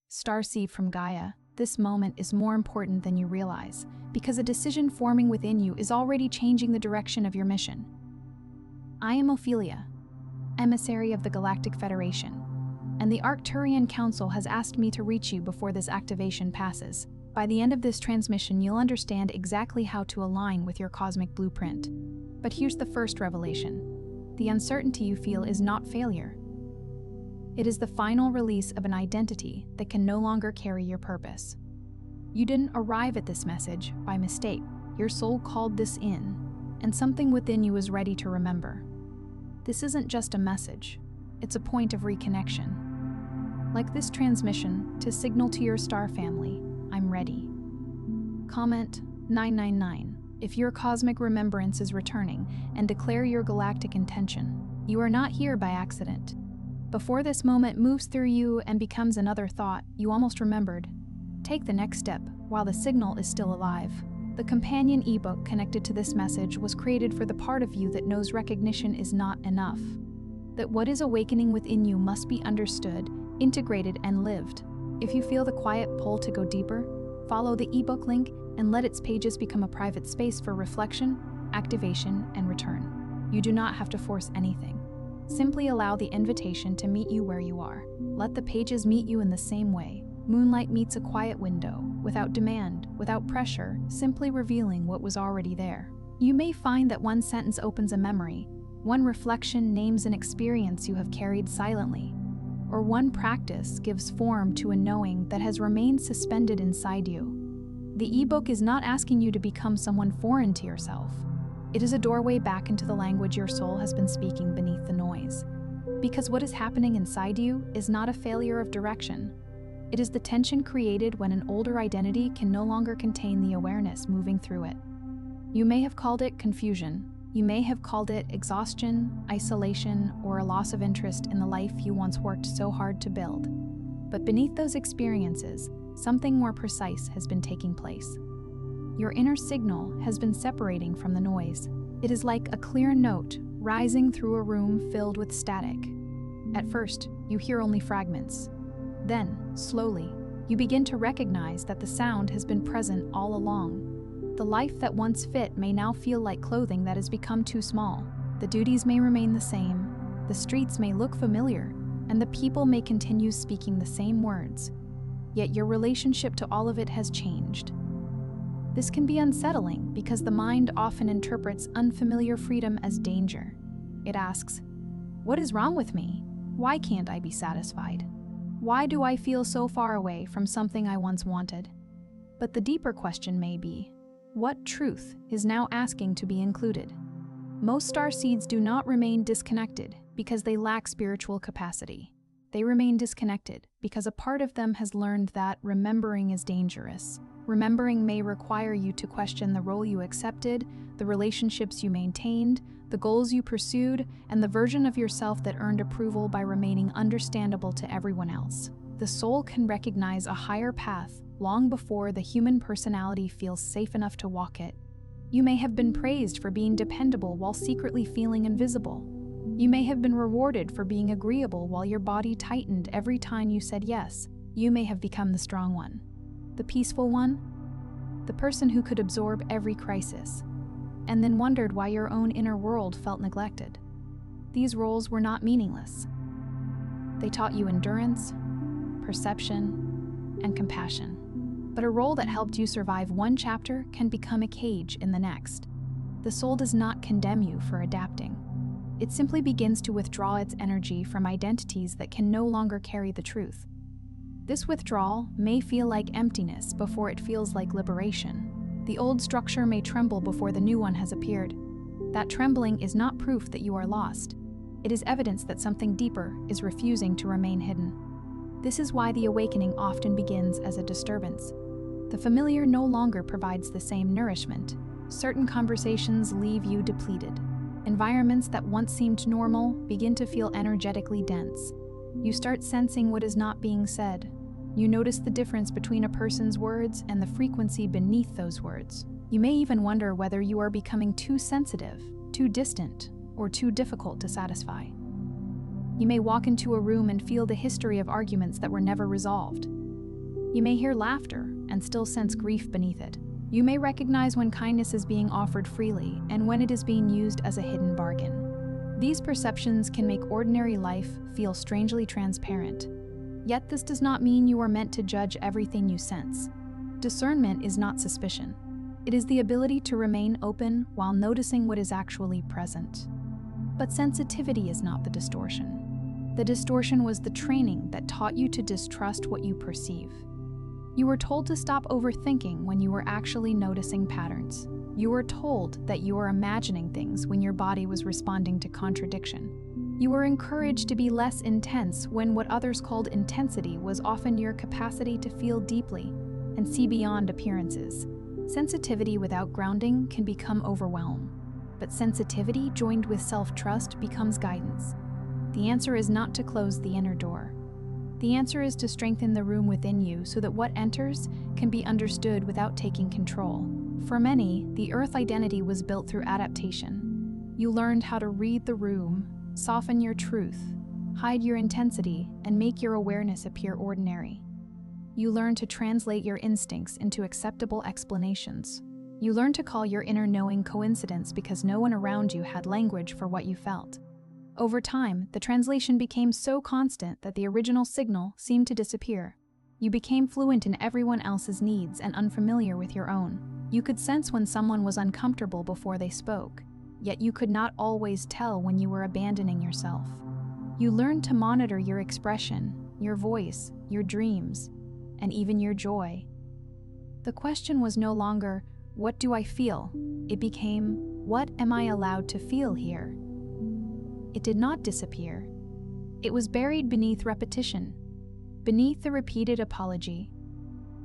Starseed from Gaia, this moment is more important than you realize, because a decision forming within you is already changing the direction of your mission. I am Ophelia, emissary of the Galactic Federation, and the Arcturian Council has asked me to reach you before this activation passes. By the end of this transmission, you'll understand exactly how to align with your cosmic blueprint. But here's the first revelation. The uncertainty you feel is not failure. It is the final release of an identity that can no longer carry your purpose. You didn't arrive at this message by mistake. Your soul called this in, and something within you is ready to remember. This isn't just a message, it's a point of reconnection. Like this transmission, to signal to your star family, I'm ready. Comment 999 if your cosmic remembrance is returning, and declare your galactic intention. You are not here by accident. Before this moment moves through you and becomes another thought you almost remembered, take the next step while the signal is still alive. The companion ebook connected to this message was created for the part of you that knows recognition is not enough. That what is awakening within you must be understood, integrated, and lived. If you feel the quiet pull to go deeper, follow the ebook link and let its pages become a private space for reflection, activation, and return. You do not have to force anything. Simply allow the invitation to meet you where you are. Let the pages meet you in the same way. Moonlight meets a quiet window, without demand, without pressure, simply revealing what was already there. You may find that one sentence opens a memory, one reflection names an experience you have carried silently, or one practice gives form to a knowing that has remained suspended inside you. The ebook is not asking you to become someone foreign to yourself. It is a doorway back into the language your soul has been speaking beneath the noise. Because what is happening inside you is not a failure of direction. It is the tension created when an older identity can no longer contain the awareness moving through it. You may have called it confusion. You may have called it exhaustion, isolation, or a loss of interest in the life you once worked so hard to build. But beneath those experiences, something more precise has been taking place. Your inner signal has been separating from the noise. It is like a clear note rising through a room filled with static. At first, you hear only fragments. Then, slowly, you begin to recognize that the sound has been present all along. The life that once fit may now feel like clothing that has become too small. The duties may remain the same, the streets may look familiar, and the people may continue speaking the same words. Yet your relationship to all of it has changed. This can be unsettling because the mind often interprets unfamiliar freedom as danger. It asks, what is wrong with me? Why can't I be satisfied? Why do I feel so far away from something I once wanted? But the deeper question may be, what truth is now asking to be included? Most starseeds do not remain disconnected because they lack spiritual capacity. They remain disconnected because a part of them has learned that remembering is dangerous. Remembering may require you to question the role you accepted, the relationships you maintained, the goals you pursued, and the version of yourself that earned approval by remaining understandable to everyone else. The soul can recognize a higher path long before the human personality feels safe enough to walk it. You may have been praised for being dependable while secretly feeling invisible. You may have been rewarded for being agreeable while your body tightened every time you said yes. You may have become the strong one, the peaceful one, the person who could absorb every crisis, and then wondered why your own inner world felt neglected. These roles were not meaningless. They taught you endurance, perception, and compassion. But a role that helped you survive one chapter can become a cage in the next. The soul does not condemn you for adapting. It simply begins to withdraw its energy from identities that can no longer carry the truth. This withdrawal may feel like emptiness before it feels like liberation. The old structure may tremble before the new one has appeared. That trembling is not proof that you are lost. It is evidence that something deeper is refusing to remain hidden. This is why the awakening often begins as a disturbance. The familiar no longer provides the same nourishment. Certain conversations leave you depleted. Environments that once seemed normal begin to feel energetically dense. You start sensing what is not being said. You notice the difference between a person's words and the frequency beneath those words. You may even wonder whether you are becoming too sensitive, too distant, or too difficult to satisfy. You may walk into a room and feel the history of arguments that were never resolved. You may hear laughter and still sense grief beneath it. You may recognize when kindness is being offered freely and when it is being used as a hidden bargain. These perceptions can make ordinary life feel strangely transparent. Yet this does not mean you are meant to judge everything you sense. Discernment is not suspicion. It is the ability to remain open while noticing what is actually present. But sensitivity is not the distortion. The distortion was the training that taught you to distrust what you perceive. You were told to stop overthinking when you were actually noticing patterns. You were told that you were imagining things when your body was responding to contradiction. You were encouraged to be less intense when what others called intensity was often your capacity to feel deeply and see beyond appearances. Sensitivity without grounding can become overwhelm, but sensitivity joined with self-trust becomes guidance. The answer is not to close the inner door. The answer is to strengthen the room within you so that what enters can be understood without taking control. For many, the Earth identity was built through adaptation. You learned how to read the room, soften your truth, hide your intensity, and make your awareness appear ordinary. You learned to translate your instincts into acceptable explanations. You learned to call your inner knowing coincidence because no one around you had language for what you felt. Over time, the translation became so constant that the original signal seemed to disappear. You became fluent in everyone else's needs and unfamiliar with your own. You could sense when someone was uncomfortable before they spoke, yet you could not always tell when you were abandoning yourself. You learned to monitor your expression, your voice, your dreams, and even your joy. The question was no longer, "What do I feel?" It became, "What am I allowed to feel here?" It did not disappear. It was buried beneath repetition, beneath the repeated apology,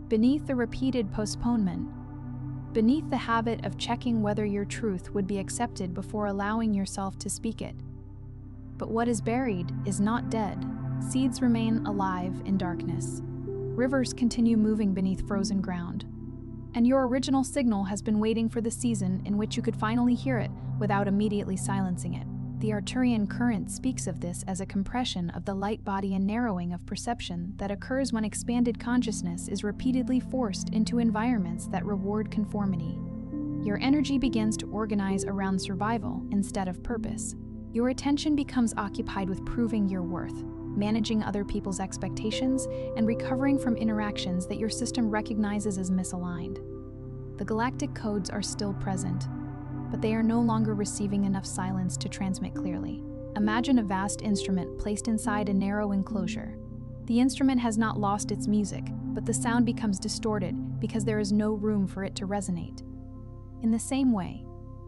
beneath the repeated postponement, beneath the habit of checking whether your truth would be accepted before allowing yourself to speak it. But what is buried is not dead. Seeds remain alive in darkness. Rivers continue moving beneath frozen ground. And your original signal has been waiting for the season in which you could finally hear it without immediately silencing it. The Arcturian current speaks of this as a compression of the light body and narrowing of perception that occurs when expanded consciousness is repeatedly forced into environments that reward conformity. Your energy begins to organize around survival instead of purpose. Your attention becomes occupied with proving your worth, managing other people's expectations, and recovering from interactions that your system recognizes as misaligned. The galactic codes are still present, but they are no longer receiving enough silence to transmit clearly. Imagine a vast instrument placed inside a narrow enclosure. The instrument has not lost its music, but the sound becomes distorted because there is no room for it to resonate. In the same way,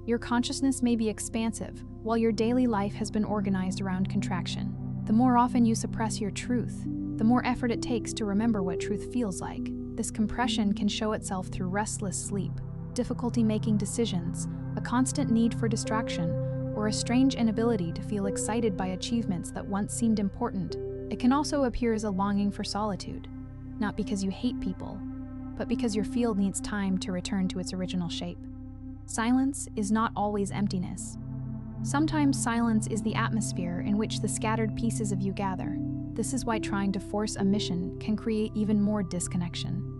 your consciousness may be expansive, while your daily life has been organized around contraction. The more often you suppress your truth, the more effort it takes to remember what truth feels like. This compression can show itself through restless sleep, difficulty making decisions, a constant need for distraction, or a strange inability to feel excited by achievements that once seemed important. It can also appear as a longing for solitude, not because you hate people, but because your field needs time to return to its original shape. Silence is not always emptiness. Sometimes silence is the atmosphere in which the scattered pieces of you gather. This is why trying to force a mission can create even more disconnection.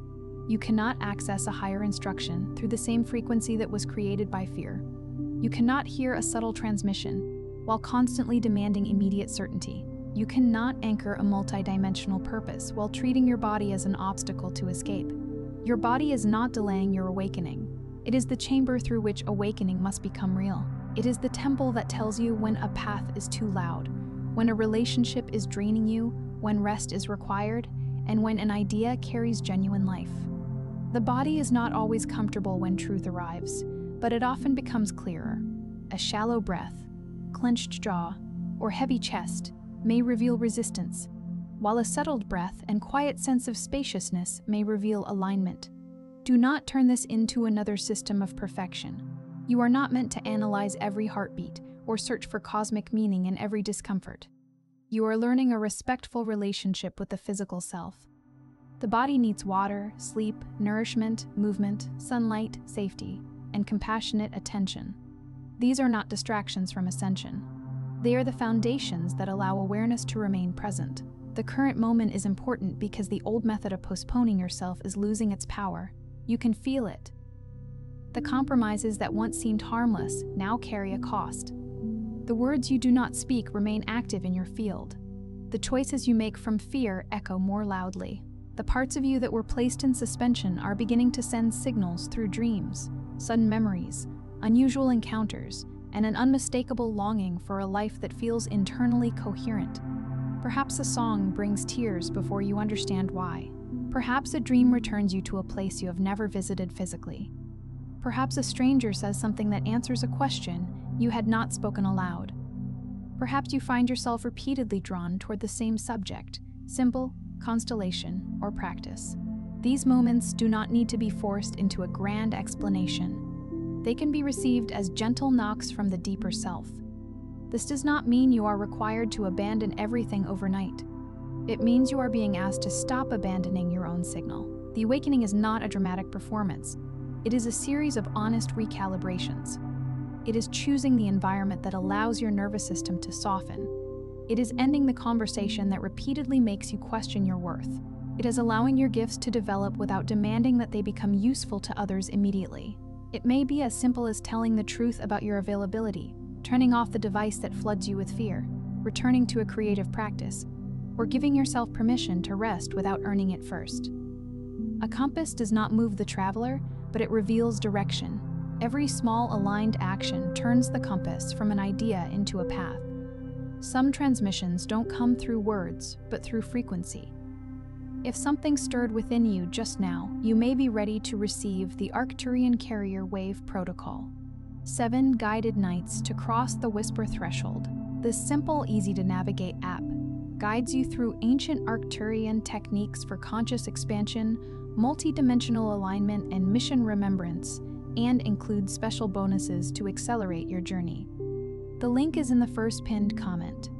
You cannot access a higher instruction through the same frequency that was created by fear. You cannot hear a subtle transmission while constantly demanding immediate certainty. You cannot anchor a multidimensional purpose while treating your body as an obstacle to escape. Your body is not delaying your awakening. It is the chamber through which awakening must become real. It is the temple that tells you when a path is too loud, when a relationship is draining you, when rest is required, and when an idea carries genuine life. The body is not always comfortable when truth arrives, but it often becomes clearer. A shallow breath, clenched jaw, or heavy chest may reveal resistance, while a settled breath and quiet sense of spaciousness may reveal alignment. Do not turn this into another system of perfection. You are not meant to analyze every heartbeat or search for cosmic meaning in every discomfort. You are learning a respectful relationship with the physical self. The body needs water, sleep, nourishment, movement, sunlight, safety, and compassionate attention. These are not distractions from ascension. They are the foundations that allow awareness to remain present. The current moment is important because the old method of postponing yourself is losing its power. You can feel it. The compromises that once seemed harmless now carry a cost. The words you do not speak remain active in your field. The choices you make from fear echo more loudly. The parts of you that were placed in suspension are beginning to send signals through dreams, sudden memories, unusual encounters, and an unmistakable longing for a life that feels internally coherent. Perhaps a song brings tears before you understand why. Perhaps a dream returns you to a place you have never visited physically. Perhaps a stranger says something that answers a question you had not spoken aloud. Perhaps you find yourself repeatedly drawn toward the same subject, symbol, constellation, or practice. These moments do not need to be forced into a grand explanation. They can be received as gentle knocks from the deeper self. This does not mean you are required to abandon everything overnight. It means you are being asked to stop abandoning your own signal. The awakening is not a dramatic performance. It is a series of honest recalibrations. It is choosing the environment that allows your nervous system to soften. It is ending the conversation that repeatedly makes you question your worth. It is allowing your gifts to develop without demanding that they become useful to others immediately. It may be as simple as telling the truth about your availability, turning off the device that floods you with fear, returning to a creative practice, or giving yourself permission to rest without earning it first. A compass does not move the traveler, but it reveals direction. Every small aligned action turns the compass from an idea into a path. Some transmissions don't come through words, but through frequency. If something stirred within you just now, you may be ready to receive the Arcturian Carrier Wave Protocol. 7 guided nights to cross the whisper threshold. This simple, easy-to-navigate app guides you through ancient Arcturian techniques for conscious expansion, multidimensional alignment, and mission remembrance, and includes special bonuses to accelerate your journey. The link is in the first pinned comment,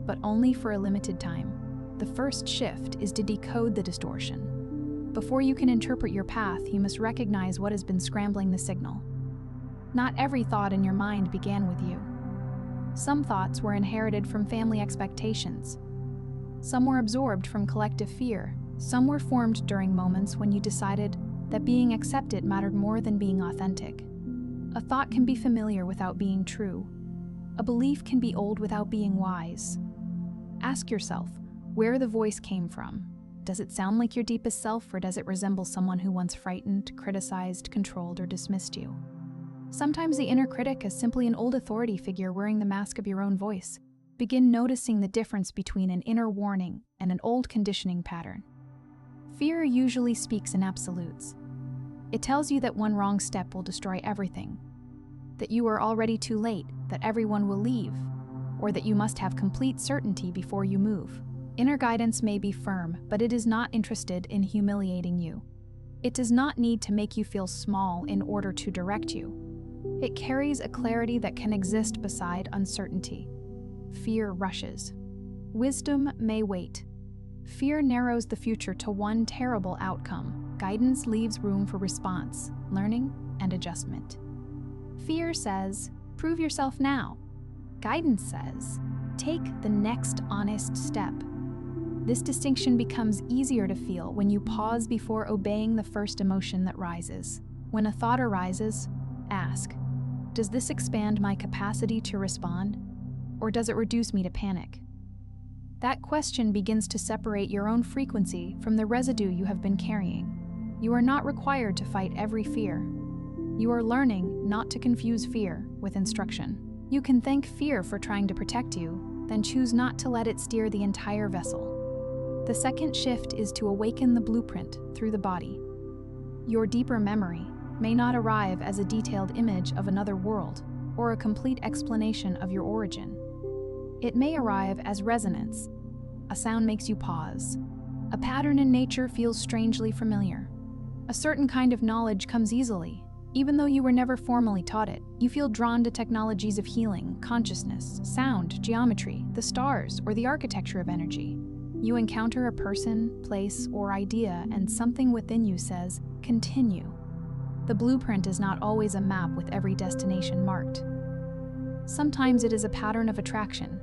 but only for a limited time. The first shift is to decode the distortion. Before you can interpret your path, you must recognize what has been scrambling the signal. Not every thought in your mind began with you. Some thoughts were inherited from family expectations. Some were absorbed from collective fear. Some were formed during moments when you decided that being accepted mattered more than being authentic. A thought can be familiar without being true. A belief can be old without being wise. Ask yourself where the voice came from. Does it sound like your deepest self, or does it resemble someone who once frightened, criticized, controlled, or dismissed you? Sometimes the inner critic is simply an old authority figure wearing the mask of your own voice. Begin noticing the difference between an inner warning and an old conditioning pattern. Fear usually speaks in absolutes. It tells you that one wrong step will destroy everything, that you are already too late, that everyone will leave, or that you must have complete certainty before you move. Inner guidance may be firm, but it is not interested in humiliating you. It does not need to make you feel small in order to direct you. It carries a clarity that can exist beside uncertainty. Fear rushes. Wisdom may wait. Fear narrows the future to one terrible outcome. Guidance leaves room for response, learning, and adjustment. Fear says, prove yourself now. Guidance says, take the next honest step. This distinction becomes easier to feel when you pause before obeying the first emotion that rises. When a thought arises, ask, does this expand my capacity to respond, or does it reduce me to panic? That question begins to separate your own frequency from the residue you have been carrying. You are not required to fight every fear. You are learning not to confuse fear with instruction. You can thank fear for trying to protect you, then choose not to let it steer the entire vessel. The second shift is to awaken the blueprint through the body. Your deeper memory may not arrive as a detailed image of another world or a complete explanation of your origin. It may arrive as resonance. A sound makes you pause. A pattern in nature feels strangely familiar. A certain kind of knowledge comes easily. Even though you were never formally taught it, you feel drawn to technologies of healing, consciousness, sound, geometry, the stars, or the architecture of energy. You encounter a person, place, or idea, and something within you says, continue. The blueprint is not always a map with every destination marked. Sometimes it is a pattern of attraction.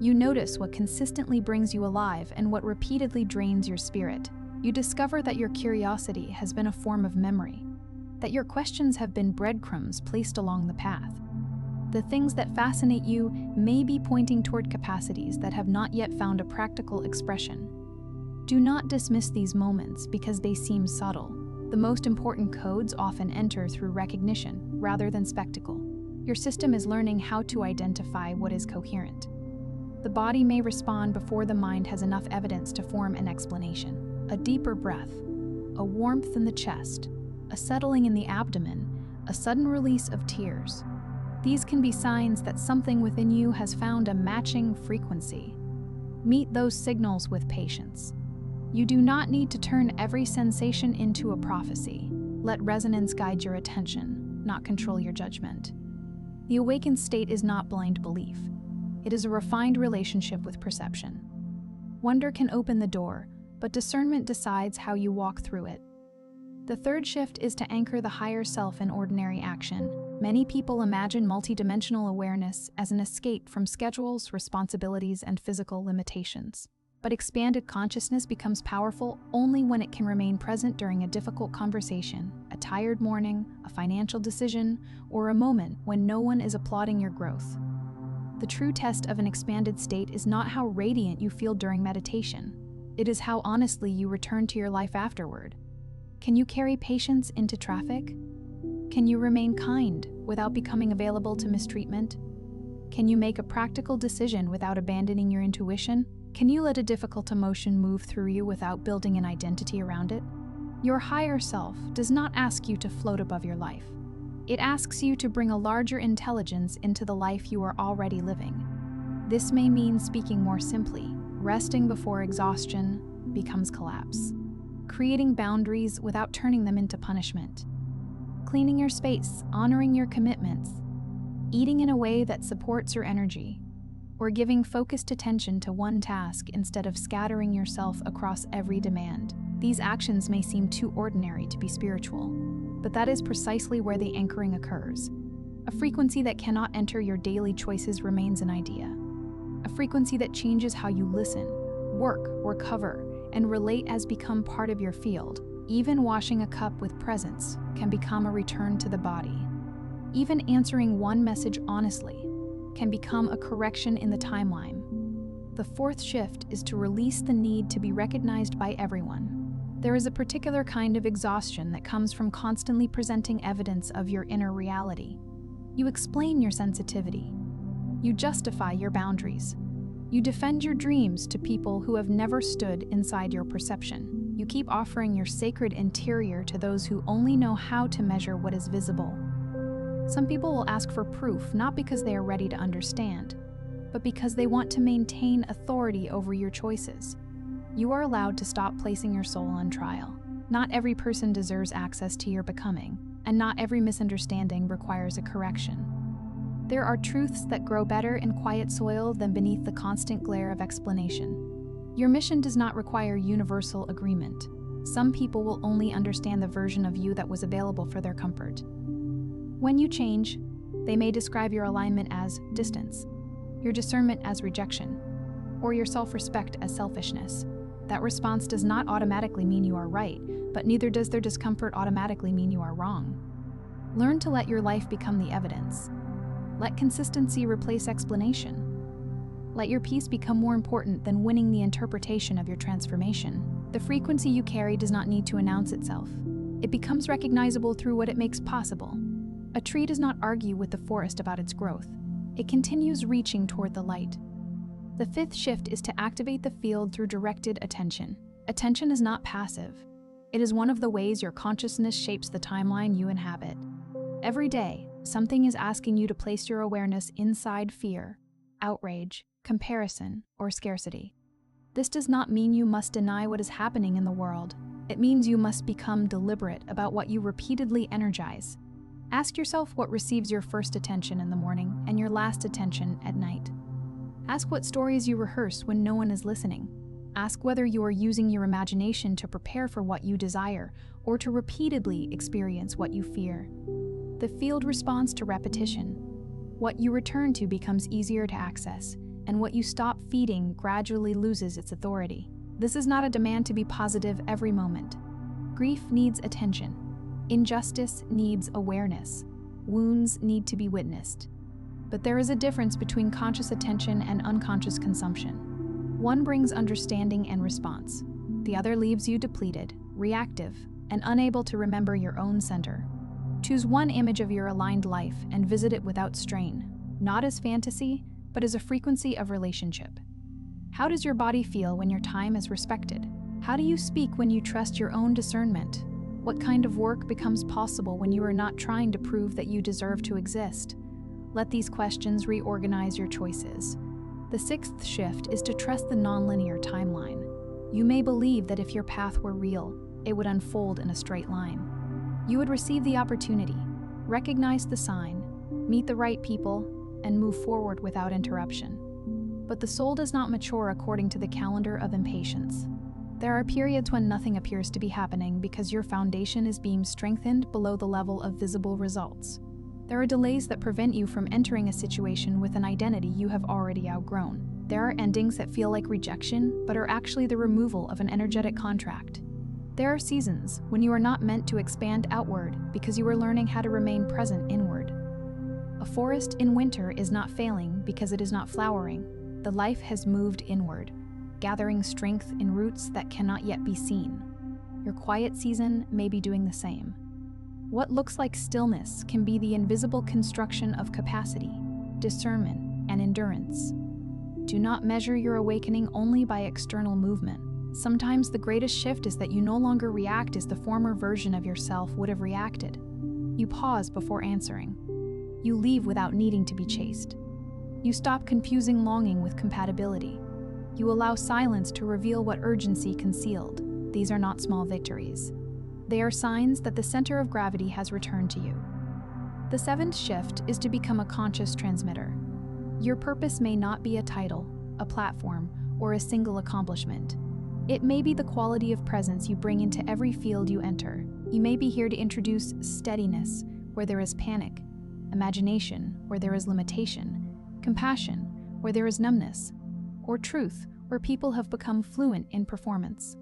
You notice what consistently brings you alive and what repeatedly drains your spirit. You discover that your curiosity has been a form of memory, that your questions have been breadcrumbs placed along the path. The things that fascinate you may be pointing toward capacities that have not yet found a practical expression. Do not dismiss these moments because they seem subtle. The most important codes often enter through recognition rather than spectacle. Your system is learning how to identify what is coherent. The body may respond before the mind has enough evidence to form an explanation. A deeper breath, a warmth in the chest, a settling in the abdomen, a sudden release of tears. These can be signs that something within you has found a matching frequency. Meet those signals with patience. You do not need to turn every sensation into a prophecy. Let resonance guide your attention, not control your judgment. The awakened state is not blind belief. It is a refined relationship with perception. Wonder can open the door, but discernment decides how you walk through it. The third shift is to anchor the higher self in ordinary action. Many people imagine multidimensional awareness as an escape from schedules, responsibilities, and physical limitations. But expanded consciousness becomes powerful only when it can remain present during a difficult conversation, a tired morning, a financial decision, or a moment when no one is applauding your growth. The true test of an expanded state is not how radiant you feel during meditation. It is how honestly you return to your life afterward. Can you carry patience into traffic? Can you remain kind without becoming available to mistreatment? Can you make a practical decision without abandoning your intuition? Can you let a difficult emotion move through you without building an identity around it? Your higher self does not ask you to float above your life. It asks you to bring a larger intelligence into the life you are already living. This may mean speaking more simply, resting before exhaustion becomes collapse, creating boundaries without turning them into punishment, cleaning your space, honoring your commitments, eating in a way that supports your energy, or giving focused attention to one task instead of scattering yourself across every demand. These actions may seem too ordinary to be spiritual, but that is precisely where the anchoring occurs. A frequency that cannot enter your daily choices remains an idea. A frequency that changes how you listen, work, recover, and relate has become part of your field. Even washing a cup with presence can become a return to the body. Even answering one message honestly can become a correction in the timeline. The fourth shift is to release the need to be recognized by everyone. There is a particular kind of exhaustion that comes from constantly presenting evidence of your inner reality. You explain your sensitivity. You justify your boundaries. You defend your dreams to people who have never stood inside your perception. You keep offering your sacred interior to those who only know how to measure what is visible. Some people will ask for proof not because they are ready to understand, but because they want to maintain authority over your choices. You are allowed to stop placing your soul on trial. Not every person deserves access to your becoming, and not every misunderstanding requires a correction. There are truths that grow better in quiet soil than beneath the constant glare of explanation. Your mission does not require universal agreement. Some people will only understand the version of you that was available for their comfort. When you change, they may describe your alignment as distance, your discernment as rejection, or your self-respect as selfishness. That response does not automatically mean you are right, but neither does their discomfort automatically mean you are wrong. Learn to let your life become the evidence. Let consistency replace explanation. Let your peace become more important than winning the interpretation of your transformation. The frequency you carry does not need to announce itself. It becomes recognizable through what it makes possible. A tree does not argue with the forest about its growth. It continues reaching toward the light. The fifth shift is to activate the field through directed attention. Attention is not passive. It is one of the ways your consciousness shapes the timeline you inhabit. Every day, something is asking you to place your awareness inside fear, outrage, comparison, or scarcity. This does not mean you must deny what is happening in the world. It means you must become deliberate about what you repeatedly energize. Ask yourself what receives your first attention in the morning and your last attention at night. Ask what stories you rehearse when no one is listening. Ask whether you are using your imagination to prepare for what you desire or to repeatedly experience what you fear. The field responds to repetition. What you return to becomes easier to access, and what you stop feeding gradually loses its authority. This is not a demand to be positive every moment. Grief needs attention. Injustice needs awareness. Wounds need to be witnessed. But there is a difference between conscious attention and unconscious consumption. One brings understanding and response. The other leaves you depleted, reactive, and unable to remember your own center. Choose one image of your aligned life and visit it without strain, not as fantasy, but as a frequency of relationship. How does your body feel when your time is respected? How do you speak when you trust your own discernment? What kind of work becomes possible when you are not trying to prove that you deserve to exist? Let these questions reorganize your choices. The sixth shift is to trust the nonlinear timeline. You may believe that if your path were real, it would unfold in a straight line. You would receive the opportunity, recognize the sign, meet the right people, and move forward without interruption. But the soul does not mature according to the calendar of impatience. There are periods when nothing appears to be happening because your foundation is being strengthened below the level of visible results. There are delays that prevent you from entering a situation with an identity you have already outgrown. There are endings that feel like rejection, but are actually the removal of an energetic contract. There are seasons when you are not meant to expand outward because you are learning how to remain present inward. A forest in winter is not failing because it is not flowering. The life has moved inward, gathering strength in roots that cannot yet be seen. Your quiet season may be doing the same. What looks like stillness can be the invisible construction of capacity, discernment, and endurance. Do not measure your awakening only by external movement. Sometimes the greatest shift is that you no longer react as the former version of yourself would have reacted. You pause before answering. You leave without needing to be chased. You stop confusing longing with compatibility. You allow silence to reveal what urgency concealed. These are not small victories. They are signs that the center of gravity has returned to you. The seventh shift is to become a conscious transmitter. Your purpose may not be a title, a platform, or a single accomplishment. It may be the quality of presence you bring into every field you enter. You may be here to introduce steadiness where there is panic, imagination where there is limitation, compassion where there is numbness, or truth where people have become fluent in performance.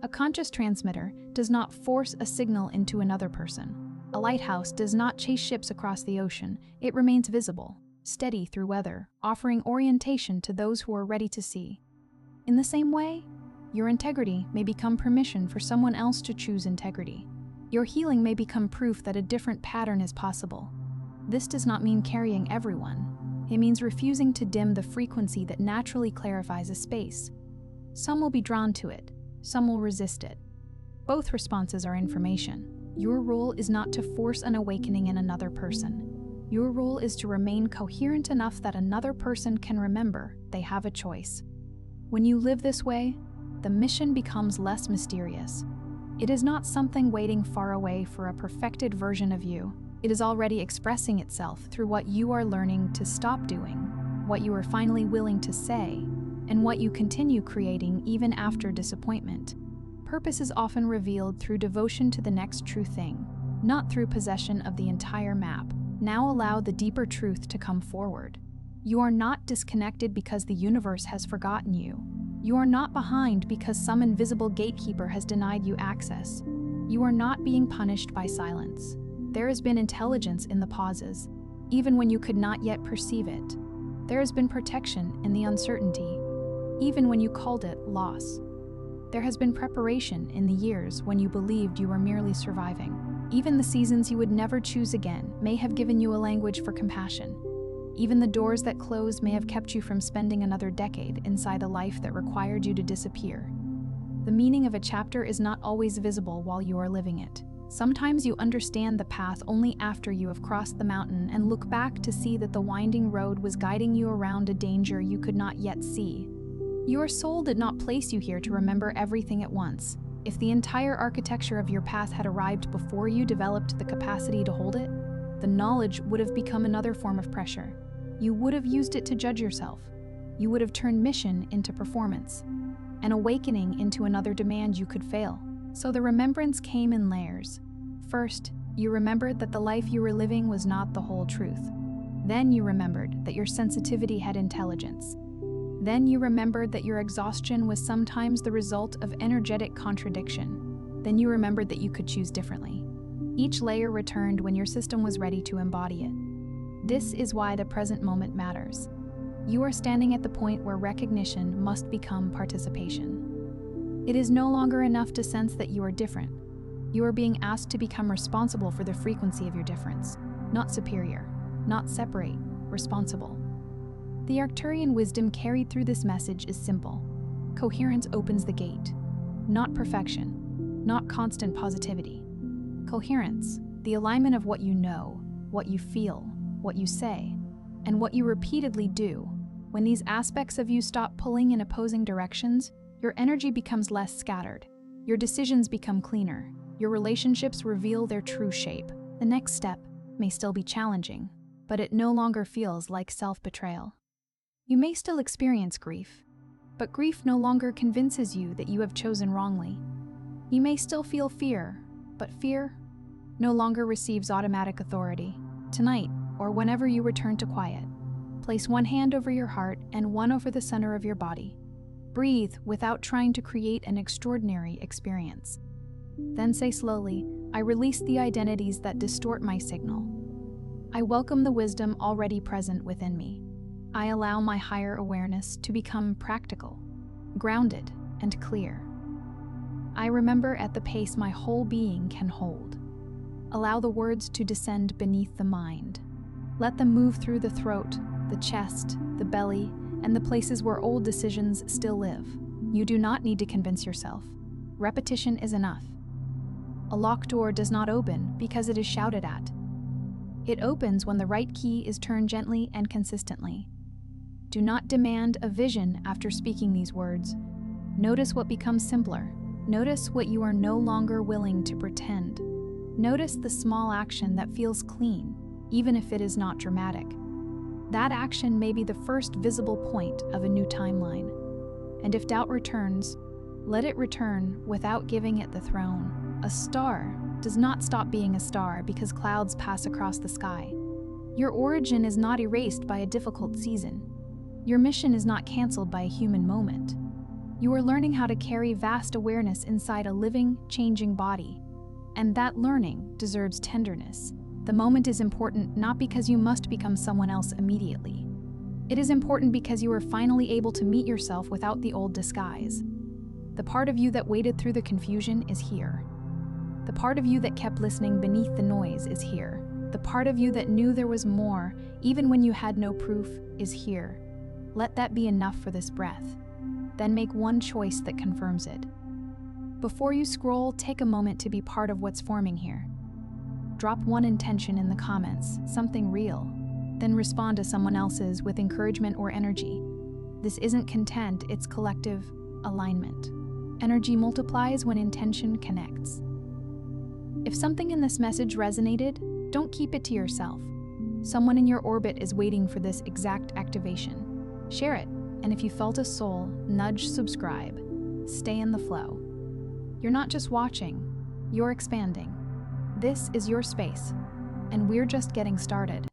A conscious transmitter does not force a signal into another person. A lighthouse does not chase ships across the ocean. It remains visible, steady through weather, offering orientation to those who are ready to see. In the same way, your integrity may become permission for someone else to choose integrity. Your healing may become proof that a different pattern is possible. This does not mean carrying everyone. It means refusing to dim the frequency that naturally clarifies a space. Some will be drawn to it. Some will resist it. Both responses are information. Your role is not to force an awakening in another person. Your role is to remain coherent enough that another person can remember they have a choice. When you live this way, the mission becomes less mysterious. It is not something waiting far away for a perfected version of you. It is already expressing itself through what you are learning to stop doing, what you are finally willing to say, and what you continue creating even after disappointment. Purpose is often revealed through devotion to the next true thing, not through possession of the entire map. Now allow the deeper truth to come forward. You are not disconnected because the universe has forgotten you. You are not behind because some invisible gatekeeper has denied you access. You are not being punished by silence. There has been intelligence in the pauses, even when you could not yet perceive it. There has been protection in the uncertainty, even when you called it loss. There has been preparation in the years when you believed you were merely surviving. Even the seasons you would never choose again may have given you a language for compassion. Even the doors that closed may have kept you from spending another decade inside a life that required you to disappear. The meaning of a chapter is not always visible while you are living it. Sometimes you understand the path only after you have crossed the mountain and look back to see that the winding road was guiding you around a danger you could not yet see. Your soul did not place you here to remember everything at once. If the entire architecture of your path had arrived before you developed the capacity to hold it, the knowledge would have become another form of pressure. You would have used it to judge yourself. You would have turned mission into performance, an awakening into another demand you could fail. So the remembrance came in layers. First, you remembered that the life you were living was not the whole truth. Then you remembered that your sensitivity had intelligence. Then you remembered that your exhaustion was sometimes the result of energetic contradiction. Then you remembered that you could choose differently. Each layer returned when your system was ready to embody it. This is why the present moment matters. You are standing at the point where recognition must become participation. It is no longer enough to sense that you are different. You are being asked to become responsible for the frequency of your difference, not superior, not separate, responsible. The Arcturian wisdom carried through this message is simple. Coherence opens the gate. Not perfection, not constant positivity. Coherence, the alignment of what you know, what you feel, what you say, and what you repeatedly do. When these aspects of you stop pulling in opposing directions, your energy becomes less scattered. Your decisions become cleaner. Your relationships reveal their true shape. The next step may still be challenging, but it no longer feels like self-betrayal. You may still experience grief, but grief no longer convinces you that you have chosen wrongly. You may still feel fear, but fear no longer receives automatic authority. Tonight, or whenever you return to quiet, place one hand over your heart and one over the center of your body. Breathe without trying to create an extraordinary experience. Then say slowly, I release the identities that distort my signal. I welcome the wisdom already present within me. I allow my higher awareness to become practical, grounded, and clear. I remember at the pace my whole being can hold. Allow the words to descend beneath the mind. Let them move through the throat, the chest, the belly, and the places where old decisions still live. You do not need to convince yourself. Repetition is enough. A locked door does not open because it is shouted at. It opens when the right key is turned gently and consistently. Do not demand a vision after speaking these words. Notice what becomes simpler. Notice what you are no longer willing to pretend. Notice the small action that feels clean, even if it is not dramatic. That action may be the first visible point of a new timeline. And if doubt returns, let it return without giving it the throne. A star does not stop being a star because clouds pass across the sky. Your origin is not erased by a difficult season. Your mission is not canceled by a human moment. You are learning how to carry vast awareness inside a living, changing body. And that learning deserves tenderness. The moment is important not because you must become someone else immediately. It is important because you are finally able to meet yourself without the old disguise. The part of you that waited through the confusion is here. The part of you that kept listening beneath the noise is here. The part of you that knew there was more, even when you had no proof, is here. Let that be enough for this breath. Then make one choice that confirms it. Before you scroll, take a moment to be part of what's forming here. Drop one intention in the comments, something real, then respond to someone else's with encouragement or energy. This isn't content, it's collective alignment. Energy multiplies when intention connects. If something in this message resonated, don't keep it to yourself. Someone in your orbit is waiting for this exact activation. Share it, and if you felt a soul, nudge subscribe. Stay in the flow. You're not just watching, you're expanding. This is your space, and we're just getting started.